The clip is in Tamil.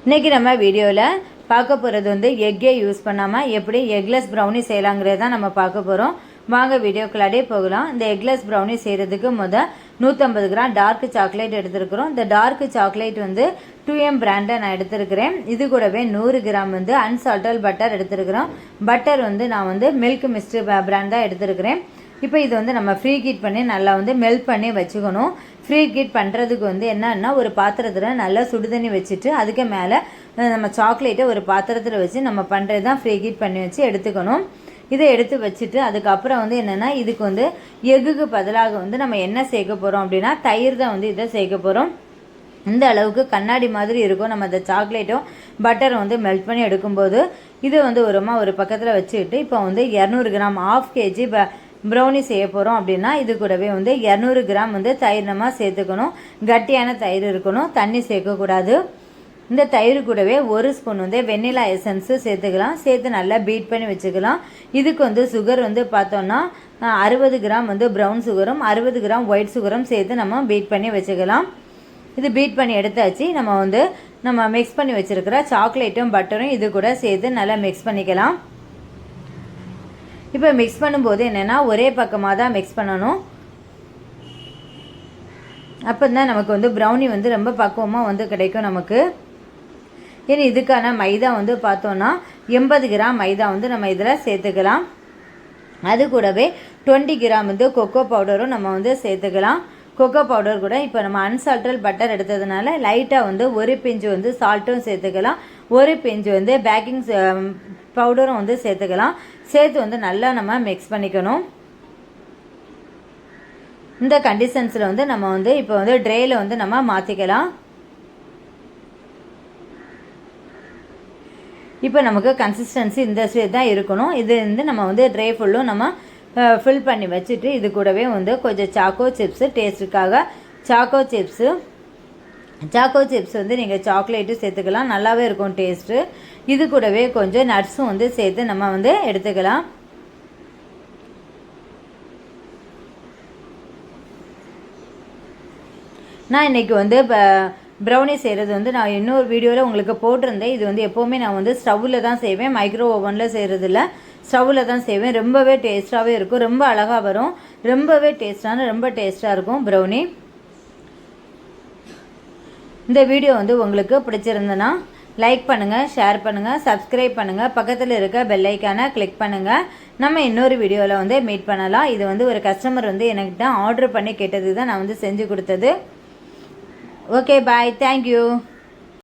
இன்றைக்கி நம்ம வீடியோவில் பார்க்க போகிறது வந்து எக்கே யூஸ் பண்ணாமல் எப்படி எக்லெஸ் ப்ரௌனி செய்யலாங்கிறது தான் நம்ம பார்க்க போகிறோம். வாங்க வீடியோக்குள்ளாடே போகலாம். இந்த எக்லெஸ் ப்ரௌனி செய்கிறதுக்கு 150 கிராம் டார்க் சாக்லேட் எடுத்துருக்குறோம். இந்த டார்க் சாக்லேட் வந்து 2M பிராண்டை நான் எடுத்துருக்கிறேன். இது கூடவே 100 கிராம் வந்து அன்சால்டட் பட்டர் எடுத்துருக்குறோம். பட்டர் வந்து நான் வந்து மில்க் மிஸ்ட் பிராண்ட் தான் எடுத்துருக்கிறேன். இப்போ இது வந்து நம்ம ஃப்ரீ ஹீட் பண்ணி நல்லா வந்து மெல்ட் பண்ணி வச்சுக்கணும். ஃப்ரீ ஹீட் பண்ணுறதுக்கு வந்து என்னன்னா ஒரு பாத்திரத்தில் நல்லா சுடுதண்ணி வச்சுட்டு அதுக்கு மேலே நம்ம சாக்லேட்டை ஒரு பாத்திரத்தில் வச்சு நம்ம பண்ணுறது தான் ஃப்ரீ ஹீட் பண்ணி வச்சு எடுத்துக்கணும். இதை எடுத்து வச்சுட்டு அதுக்கப்புறம் வந்து என்னென்னா இதுக்கு வந்து எக்குக்கு பதிலாக வந்து நம்ம என்ன சேர்க்க போகிறோம் அப்படின்னா தயிர் தான் வந்து இதை சேர்க்க போகிறோம். இந்த அளவுக்கு கண்ணாடி மாதிரி இருக்கும். நம்ம அந்த சாக்லேட்டும் பட்டரும் வந்து மெல்ட் பண்ணி எடுக்கும்போது இது வந்து ஒரு பக்கத்தில் வச்சுக்கிட்டு இப்போ வந்து 200 கிராம் 1/2 kg ப்ரௌனி செய்ய போகிறோம் அப்படின்னா இது கூடவே வந்து 200 கிராம் வந்து தயிர் நம்ம சேர்த்துக்கணும். கட்டியான தயிர் இருக்கணும், தண்ணி சேர்க்கக்கூடாது. இந்த தயிர் கூடவே 1 ஸ்பூன் வந்து வெண்ணிலா எசன்ஸு சேர்த்துக்கலாம். சேர்த்து நல்லா பீட் பண்ணி வச்சுக்கலாம். இதுக்கு வந்து சுகர் வந்து பார்த்தோன்னா 60 கிராம் வந்து ப்ரௌன் சுகரும் 60 கிராம் ஒயிட் சுகரும் சேர்த்து நம்ம பீட் பண்ணி வச்சுக்கலாம். இது பீட் பண்ணி எடுத்தாச்சு. நம்ம மிக்ஸ் பண்ணி வச்சுருக்கிற சாக்லேட்டும் பட்டரும் இது கூட சேர்த்து நல்லா மிக்ஸ் பண்ணிக்கலாம். இப்போ மிக்ஸ் பண்ணும்போது என்னென்னா ஒரே பக்கமாக தான் மிக்ஸ் பண்ணணும். அப்போ தான் நமக்கு வந்து ப்ரௌனி வந்து ரொம்ப பக்குவமாக வந்து கிடைக்கும் நமக்கு. ஏன்னா இதுக்கான மைதா வந்து பார்த்தோன்னா 80 கிராம் மைதா வந்து நம்ம இதில் சேர்த்துக்கலாம். அது கூடவே 20 கிராம் வந்து கொக்கோ பவுடரும் நம்ம வந்து சேர்த்துக்கலாம். கொக்கோ பவுடர் கூட இப்போ நம்ம அன்சால்டட் பட்டர் எடுத்ததுனால லைட்டாக வந்து ஒரு பிஞ்சு வந்து சால்ட்டும் சேர்த்துக்கலாம். ஒரு பிஞ்சு வந்து பேக்கிங் பவுடரும் வந்து சேர்த்துக்கலாம். சேர்த்து வந்து நல்லா நம்ம மிக்ஸ் பண்ணிக்கணும். இந்த கண்டிஷன்ஸில் வந்து நம்ம வந்து இப்போ வந்து ட்ரேயில் வந்து நம்ம மாற்றிக்கலாம். இப்போ நமக்கு கன்சிஸ்டன்சி இந்த ஸ்டேஜ் தான் இருக்கணும். இது வந்து நம்ம வந்து ட்ரே ஃபுல்லும் நம்ம ஃபில் பண்ணி வச்சுட்டு இது கூடவே வந்து கொஞ்சம் சாக்கோ சிப்ஸு டேஸ்ட்டுக்காக சாக்கோ சிப்ஸ் வந்து நீங்கள் சாக்லேட்டு சேர்த்துக்கலாம். நல்லாவே இருக்கும் டேஸ்ட்டு. இது கூடவே கொஞ்சம் நட்ஸும் வந்து சேர்த்து நம்ம வந்து எடுத்துக்கலாம். நான் இன்றைக்கி வந்து ப்ரௌனி செய்கிறது வந்து நான் இன்னொரு வீடியோவில் உங்களுக்கு போட்டிருந்தேன். இது வந்து எப்போவுமே நான் வந்து ஸ்டவ்வில் தான் செய்வேன், மைக்ரோ ஓவனில் செய்கிறதில்ல. ஸ்டவ்வில் தான் செய்வேன். ரொம்பவே டேஸ்ட்டாகவே இருக்கும், ரொம்ப அழகாக வரும், ரொம்ப டேஸ்ட்டாக இருக்கும் ப்ரௌனி. இந்த வீடியோ வந்து உங்களுக்கு பிடிச்சிருந்ததுன்னா லைக் பண்ணுங்கள், ஷேர் பண்ணுங்கள், சப்ஸ்கிரைப் பண்ணுங்கள், பக்கத்தில் இருக்க பெல் ஐக்கானை கிளிக் பண்ணுங்கள். நம்ம இன்னொரு வீடியோவில் வந்து மீட் பண்ணலாம். இது வந்து ஒரு கஸ்டமர் வந்து என்கிட்ட ஆர்டர் பண்ணி கேட்டது தான் நான் வந்து செஞ்சு கொடுத்தது. ஓகே, பாய், தேங்க்யூ.